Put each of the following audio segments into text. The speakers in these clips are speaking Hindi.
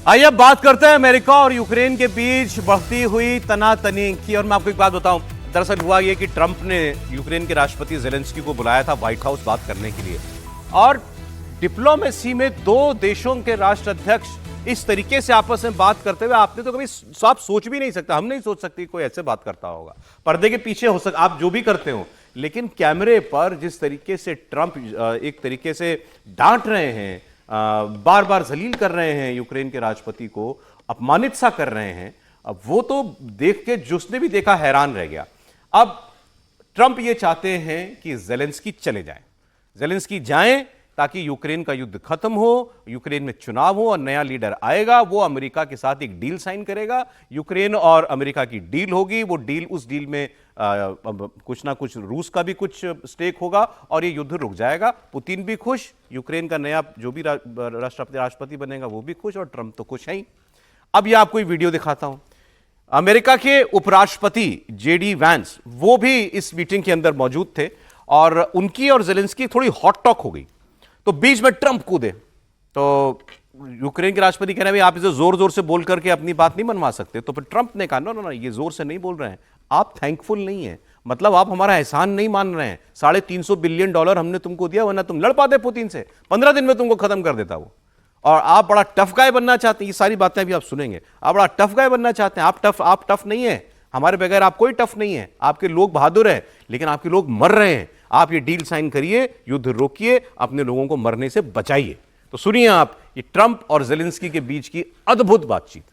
आइए अब बात करते हैं अमेरिका और यूक्रेन के बीच बढ़ती हुई तनातनी की। और मैं आपको एक बात बताऊं, दरअसल हुआ यह कि ट्रंप ने यूक्रेन के राष्ट्रपति जेलेंस्की को बुलाया था व्हाइट हाउस बात करने के लिए। और डिप्लोमेसी में दो देशों के राष्ट्राध्यक्ष इस तरीके से आपस में बात करते हुए आपने तो कभी आप सोच भी नहीं सकता, हम नहीं सोच सकते कोई ऐसे बात करता होगा। पर्दे के पीछे हो सकता आप जो भी करते हो, लेकिन कैमरे पर जिस तरीके से ट्रंप एक तरीके से डांट रहे हैं, बार बार जलील कर रहे हैं यूक्रेन के राष्ट्रपति को, अपमानित सा कर रहे हैं, अब वो तो देख के जिसने भी देखा हैरान रह गया। अब ट्रंप ये चाहते हैं कि जेलेंस्की चले जाएं, जेलेंस्की जाएं ताकि यूक्रेन का युद्ध खत्म हो, यूक्रेन में चुनाव हो और नया लीडर आएगा, वो अमेरिका के साथ एक डील साइन करेगा, यूक्रेन और अमेरिका की डील होगी, वो डील उस डील में कुछ ना कुछ रूस का भी कुछ स्टेक होगा और ये युद्ध रुक जाएगा। पुतिन भी खुश, यूक्रेन का नया जो भी राष्ट्रपति बनेगा वो भी खुश और ट्रंप तो खुश है ही। अब ये आपको वीडियो दिखाता हूं। अमेरिका के उपराष्ट्रपति जेडी वैंस वो भी इस मीटिंग के अंदर मौजूद थे और उनकी और जेलेंस्की थोड़ी हॉट टॉक हो गई, तो बीच में ट्रंप कूदे। तो यूक्रेन के राष्ट्रपति कह रहे हैं भाई आप इसे जोर जोर से बोल करके अपनी बात नहीं मनवा सकते। तो फिर ट्रंप ने कहा ना ये जोर से नहीं बोल रहे हैं, आप थैंकफुल नहीं है, मतलब आप हमारा एहसान नहीं मान रहे हैं। $350 बिलियन हमने तुमको दिया, वरना तुम लड़ पाते पुतिन से, 15 दिन में तुमको खत्म कर देता वो। और आप बड़ा टफ गाय बनना चाहते हैं, ये सारी बातें भी आप सुनेंगे, आप बड़ा टफ गाय बनना चाहते हैं। आप टफ नहीं है, हमारे बगैर आप कोई टफ नहीं है, आपके लोग बहादुर हैं, लेकिन आपके लोग मर रहे हैं। आप ये डील साइन करिए, युद्ध रोकिए, अपने लोगों को मरने से बचाइए। तो सुनिए आप ये ट्रंप और जेलेंस्की के बीच की अद्भुत बातचीत।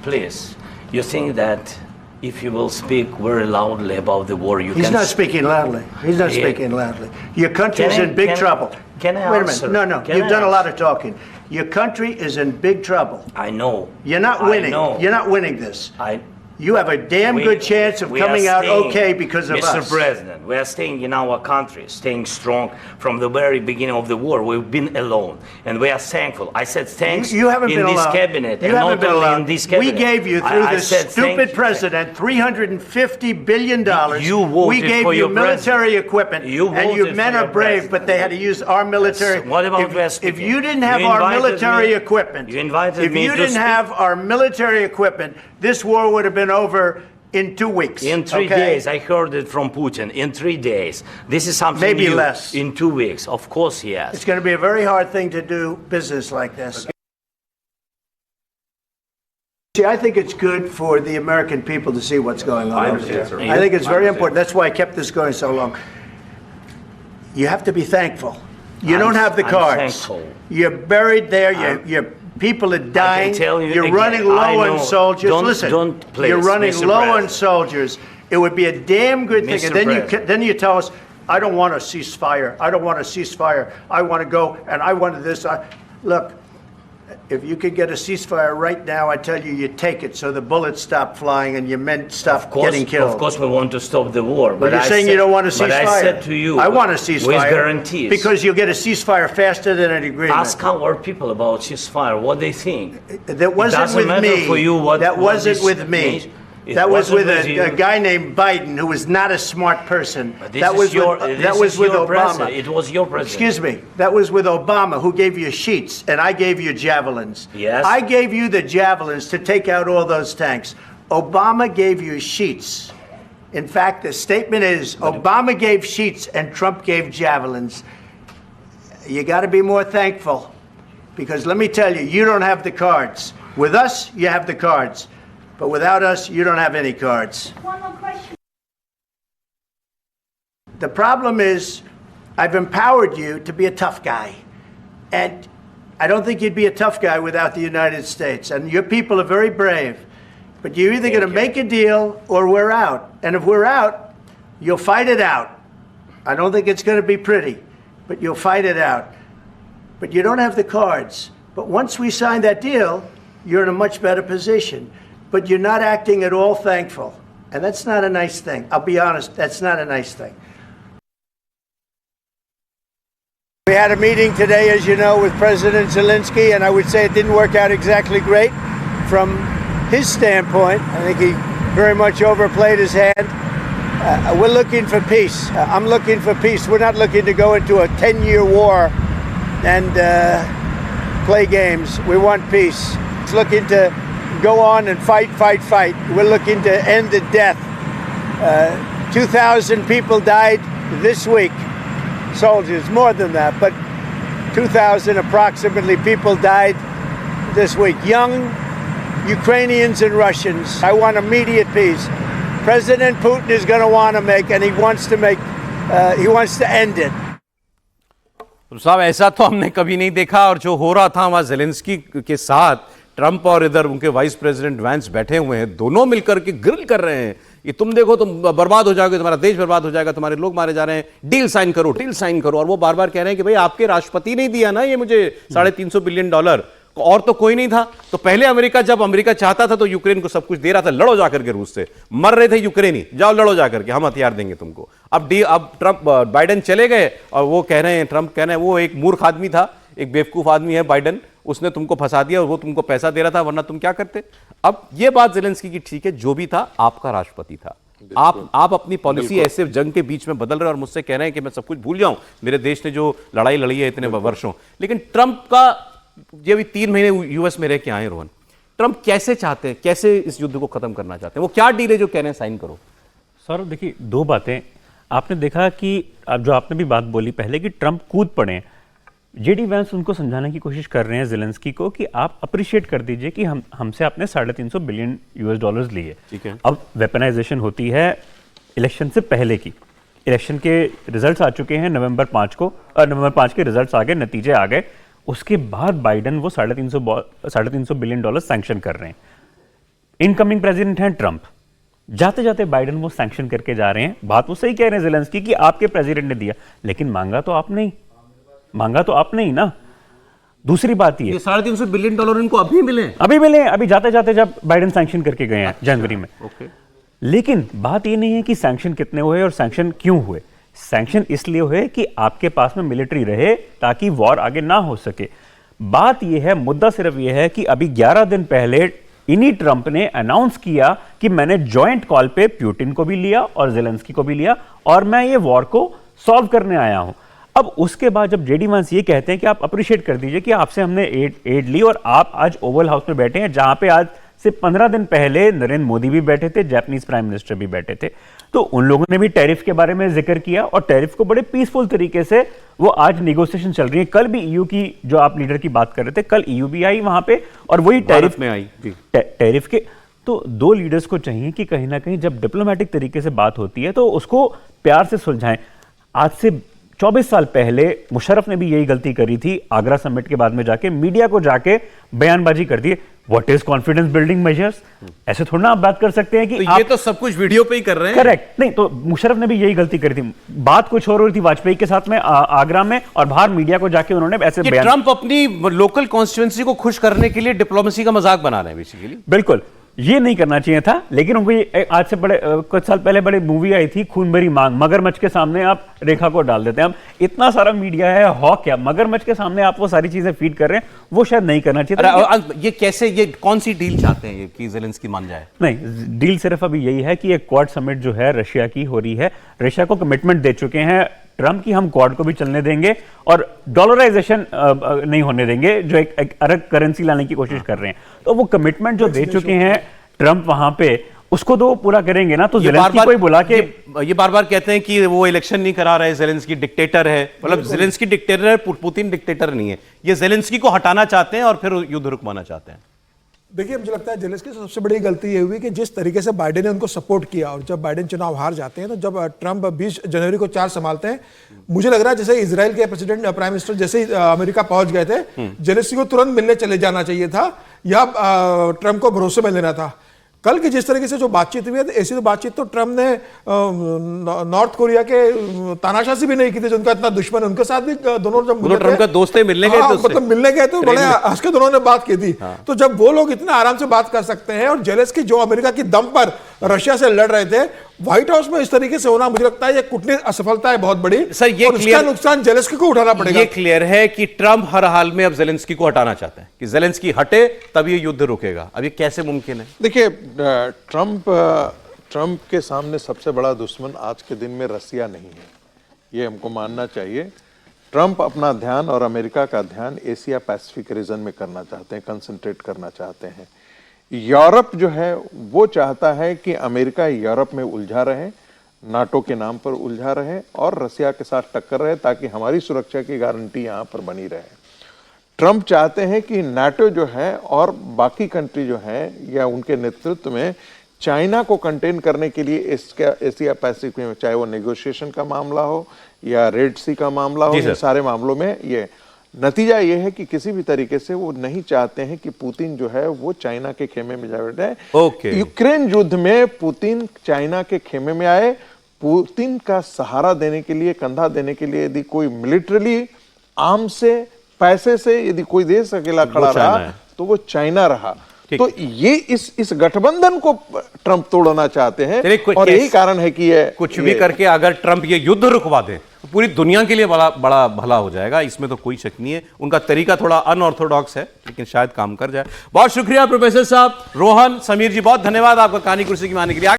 Please, you think that if you will speak very loudly about the war, He's not speaking loudly. He's not speaking loudly. Your country's in big trouble. Can I Wait a answer? minute. No. You've done a lot of talking. Your country is in big trouble. I know. You're not winning. I know. You're not winning this. I. You have a damn good chance of coming out okay because of us. Mr. President, we are staying in our country, staying strong from the very beginning of the war. We've been alone, and we are thankful. I said thanks you haven't in been this alone. cabinet, you and haven't not been only alone. in this cabinet. We gave you, through this stupid president, $350 billion. You voted we gave for you your military president. equipment, You and your voted men for are your brave, president. but they had to use our military. Yes. What about if you didn't have our military equipment, you invited if me you to didn't speak. have our military equipment, this war would have been over in 2 weeks. In 3 days, I heard it from Putin. In 3 days, this is something maybe new. less. In 2 weeks, of course, yes. It's going to be a very hard thing to do business like this. See, I think it's good for the American people to see what's going on over there. I think it's very important. That's why I kept this going so long. You have to be thankful. You don't have the cards. Thankful. You're buried there. You're people are dying. You're again, running low on soldiers. Listen, please, you're running Mr. low President. on soldiers. It would be a damn good thing. Mr. And then you tell us, I don't want a ceasefire. I don't want a ceasefire. I want to go, and I wanted this. Look, if you could get a ceasefire right now, I tell you, you take it so the bullets stop flying and your men stop getting killed. Of course, we want to stop the war. But you're saying you don't want a ceasefire. But I said to you, I want a ceasefire. with guarantees. Because you'll get a ceasefire faster than an agreement. Ask our people about ceasefire, what they think. That wasn't with me. For you what, that wasn't with me. That was with a guy named Biden, who was not a smart person. That was with Obama. It was your president. Excuse me. That was with Obama, who gave you sheets, and I gave you javelins. Yes. I gave you the javelins to take out all those tanks. Obama gave you sheets. In fact, the statement is Obama gave sheets and Trump gave javelins. You got to be more thankful, because let me tell you, you don't have the cards. With us, you have the cards. But without us, you don't have any cards. One more question. The problem is, I've empowered you to be a tough guy. And I don't think you'd be a tough guy without the United States. And your people are very brave. But you're either going to make a deal or we're out. And if we're out, you'll fight it out. I don't think it's going to be pretty, but you'll fight it out. But you don't have the cards. But once we sign that deal, you're in a much better position. But you're not acting at all thankful. And that's not a nice thing. I'll be honest, that's not a nice thing. We had a meeting today, as you know, with President Zelensky, and I would say it didn't work out exactly great. From his standpoint, I think he very much overplayed his hand. We're looking for peace. I'm looking for peace. We're not looking to go into a 10-year war. And play games. We want peace. It's looking to go on and fight. We're looking to end the death. 2,000 people died this week. Soldiers, more than that, but 2,000 approximately people died this week. Young Ukrainians and Russians. I want immediate peace. President Putin is going to want to make, and he wants to end it. तो साहब ऐसा तो हमने कभी नहीं देखा, और जो हो रहा था वहां जेलेंस्की के साथ ट्रंप और इधर उनके वाइस प्रेसिडेंट वैंस बैठे हुए हैं, दोनों मिलकर के ग्रिल कर रहे हैं कि तुम देखो तुम बर्बाद हो जाओगे, तुम्हारा देश बर्बाद हो जाएगा, तुम्हारे लोग मारे जा रहे हैं, डील साइन करो। और वो बार बार कह रहे हैं कि भाई आपके राष्ट्रपति ने दिया ना ये मुझे $350 बिलियन, और तो कोई नहीं था। तो पहले अमेरिका, जब अमेरिका चाहता था तो यूक्रेन को सब कुछ दे रहा था, लड़ो जाकर के रूस से, मर रहे थे यूक्रेनी, जाओ लड़ो जाकर के, हम हथियार देंगे तुमको। अब ट्रंप बाइडेन चले गए और वो कह रहे हैं, ट्रंप कह रहे हैं वो एक मूर्ख आदमी था, एक बेवकूफ आदमी है बाइडेन, उसने तुमको फंसा दिया और वो तुमको पैसा दे रहा था, वरना तुम क्या करते। अब ये बात जेलेंस्की की ठीक है, जो भी था आपका राष्ट्रपति था, आप अपनी पॉलिसी ऐसे जंग के बीच में बदल रहे हैं और मुझसे कह रहे हैं कि मैं सब कुछ भूल जाऊं, मेरे देश ने जो लड़ाई लड़ी है इतने वर्षों। लेकिन ट्रंप का, ये भी 3 महीने यूएस में रह के आए रोहन, ट्रंप कैसे चाहते हैं, कैसे इस युद्ध को खत्म करना चाहते हैं, वो क्या डील है जो कह रहे हैं साइन करो। सर देखिए, 2 बातें आपने देखा कि अब जो आपने भी बात बोली पहले कि ट्रंप कूद पड़े, जेडी वैंस उनको समझाने की कोशिश कर रहे हैं जेलेंस्की को कि आप अप्रिशिएट कर दीजिए कि हमसे आपने $350 बिलियन US लिए। ठीक है। अब वेपनाइजेशन होती है इलेक्शन से पहले की, इलेक्शन के रिजल्ट्स आ चुके हैं नवंबर 5 को, और नवंबर 5 के रिजल्ट्स आ गए, नतीजे आ गए, उसके बाद बाइडेन वो $350 बिलियन सैंक्शन कर रहे हैं। इनकमिंग प्रेसिडेंट हैं ट्रंप, जाते जाते बाइडेन वो सैंक्शन करके जा रहे हैं। बात वो सही कह रहे हैं जेलेंस्की कि आपके प्रेसिडेंट ने दिया, लेकिन मांगा तो आपने ही ना। दूसरी बात ये $350 बिलियन इनको अभी मिले, अभी जाते जाते जब बाइडेन सैंक्शन करके गए हैं जनवरी में। लेकिन बात ये नहीं है कि सैंक्शन कितने हुए और सैंक्शन क्यों हुए। सैंक्शन इसलिए हुए कि आपके पास में मिलिट्री रहे ताकि वॉर आगे ना हो सके। बात यह है, मुद्दा सिर्फ यह है कि अभी 11 दिन पहले इन्हीं ट्रंप ने अनाउंस किया कि मैंने जॉइंट कॉल पे पुतिन को भी लिया और जेलेंस्की को भी लिया और मैं ये वॉर को सॉल्व करने आया हूं। अब उसके बाद जब जेडी वैंस ये कहते हैं कि आप अप्रिशिएट कर दीजिए कि आपसे हमने एड ली और आप आज ओवल हाउस में बैठे हैं, जहां पे आज से 15 दिन पहले नरेंद्र मोदी भी बैठे थे, जापानीज प्राइम मिनिस्टर भी बैठे थे, तो उन लोगों ने भी टैरिफ के बारे में जिक्र किया और टैरिफ को बड़े पीसफुल तरीके से वो आज निगोसिएशन चल रही है। कल भी ईयू की, जो आप लीडर की बात कर रहे थे, कल ईयू भी आई वहां पे और वही टैरिफ में आई, टैरिफ के। तो 2 लीडर्स को चाहिए कि कहीं ना कहीं जब डिप्लोमेटिक तरीके से बात होती है तो उसको प्यार से सुलझाएं। आज से 24 साल पहले मुशर्रफ ने भी यही गलती करी थी, आगरा समिट के बाद में जाके मीडिया को जाके बयानबाजी कर दी। What is confidence building measures, ऐसे थोड़ा ना आप बात कर सकते हैं कि तो ये तो सब कुछ वीडियो पे ही कर रहे हैं। करेक्ट, नहीं तो मुशर्रफ ने भी यही गलती करी थी, बात कुछ और थी वाजपेयी के साथ में आगरा में, और बाहर मीडिया को जाके उन्होंने ऐसे बयान। ट्रंप अपनी लोकल कॉन्स्टिट्यूएंसी को खुश करने के लिए डिप्लोमेसी का मजाक बना रहे हैं बेसिकली। बिल्कुल, ये नहीं करना चाहिए था, लेकिन उनको आज से कुछ साल पहले बड़ी मूवी आई थी खून भरी मांग, मगरमच्छ के सामने आप रेखा को डाल देते हैं। अब इतना सारा मीडिया है, हॉक क्या, मगरमच्छ के सामने आप वो सारी चीजें फीड कर रहे हैं, वो शायद नहीं करना चाहिए था। ये कैसे, ये कौन सी डील चाहते हैं कि जेलेंस्की मान जाए? नहीं, डील सिर्फ अभी यही है कि एक क्वाड समिट जो है रशिया की हो रही है, रशिया को कमिटमेंट दे चुके हैं ट्रंप की हम क्वाड को भी चलने देंगे और डॉलराइजेशन नहीं होने देंगे, जो एक अलग करेंसी लाने की कोशिश कर रहे हैं। तो वो कमिटमेंट जो दे चुके हैं ट्रंप वहां पे, उसको तो पूरा करेंगे ना। तो जेलेंस्की को ही बुला के ये बार बार कहते हैं कि वो इलेक्शन नहीं करा रहे, जेलेंस्की डिक्टेटर है, मतलब जेलेंस्की डिक्टेटर है, पुतिन डिक्टेटर नहीं है। ये जेलेंस्की को हटाना चाहते हैं और फिर युद्ध रुकवाना चाहते हैं। देखिए, मुझे लगता है जेलेंस्की की सबसे बड़ी गलती ये हुई कि जिस तरीके से बाइडेन ने उनको सपोर्ट किया, और जब बाइडेन चुनाव हार जाते हैं तो जब ट्रंप 20 जनवरी को 4 संभालते हैं, मुझे लग रहा है जैसे इजराइल के प्रेसिडेंट प्राइम मिनिस्टर जैसे ही अमेरिका पहुंच गए थे, जेलेंस्की को तुरंत मिलने चले जाना चाहिए था या ट्रंप को भरोसे में लेना था। कल की जिस तरीके से जो बातचीत हुई है, ऐसी तो बातचीत तो ट्रंप ने नॉर्थ कोरिया के तानाशाह से भी नहीं की थी, जिनका इतना दुश्मन है, उनके साथ भी दोनों जब ट्रंप का दोस्त है, मिलने गए, मतलब मिलने गए तो बड़े हंस के दोनों ने बात की थी। तो जब वो लोग इतना आराम से बात कर सकते हैं और जेलेंस्की जो अमेरिका की दम पर रशिया से लड़ रहे थे, व्हाइट हाउस में इस तरीके से होना, मुझे लगता है ये कूटनीतिक असफलता है बहुत बड़ी। सर, ये इसका नुकसान जेलेंस्की को उठाना पड़ेगा। ये क्लियर है कि ट्रंप हर हाल में अब जेलेंस्की को हटाना चाहते हैं कि जेलेंस्की हटे तब ये युद्ध रुकेगा। अब ये कैसे मुमकिन है? देखिए, ट्रंप के सामने सबसे बड़ा दुश्मन आज के दिन में रसिया नहीं है, ये हमको मानना चाहिए। ट्रंप अपना ध्यान और अमेरिका का ध्यान एशिया पैसिफिक रीजन में करना चाहते हैं, कंसंट्रेट करना चाहते हैं। यूरोप जो है वो चाहता है कि अमेरिका यूरोप में उलझा रहे, नाटो के नाम पर उलझा रहे और रसिया के साथ टक्कर रहे, ताकि हमारी सुरक्षा की गारंटी यहां पर बनी रहे। ट्रंप चाहते हैं कि नाटो जो है और बाकी कंट्री जो है या उनके नेतृत्व में चाइना को कंटेन करने के लिए एशिया पैसिफिक में, चाहे वो नेगोशिएशन का मामला हो या रेड सी का मामला हो, ये सारे मामलों में ये नतीजा ये है कि किसी भी तरीके से वो नहीं चाहते हैं कि पुतिन जो है वो चाइना के खेमे में जा बैठे। यूक्रेन युद्ध में पुतिन चाइना के खेमे में आए। पुतिन का सहारा देने के लिए, कंधा देने के लिए यदि कोई मिलिट्रली आर्म से, पैसे से यदि कोई देश अकेला खड़ा रहा तो वो चाइना रहा। तो ये इस गठबंधन को ट्रंप तोड़ना चाहते हैं और यही कारण है कि ये कुछ भी करके अगर ट्रंप ये युद्ध रुकवा दे तो पूरी दुनिया के लिए बड़ा बड़ा भला हो जाएगा, इसमें तो कोई शक नहीं है। उनका तरीका थोड़ा अनऑर्थोडॉक्स है लेकिन शायद काम कर जाए। बहुत शुक्रिया प्रोफेसर साहब, रोहन, समीर जी, बहुत धन्यवाद आपका कहानी कुर्सी की मानने के लिए।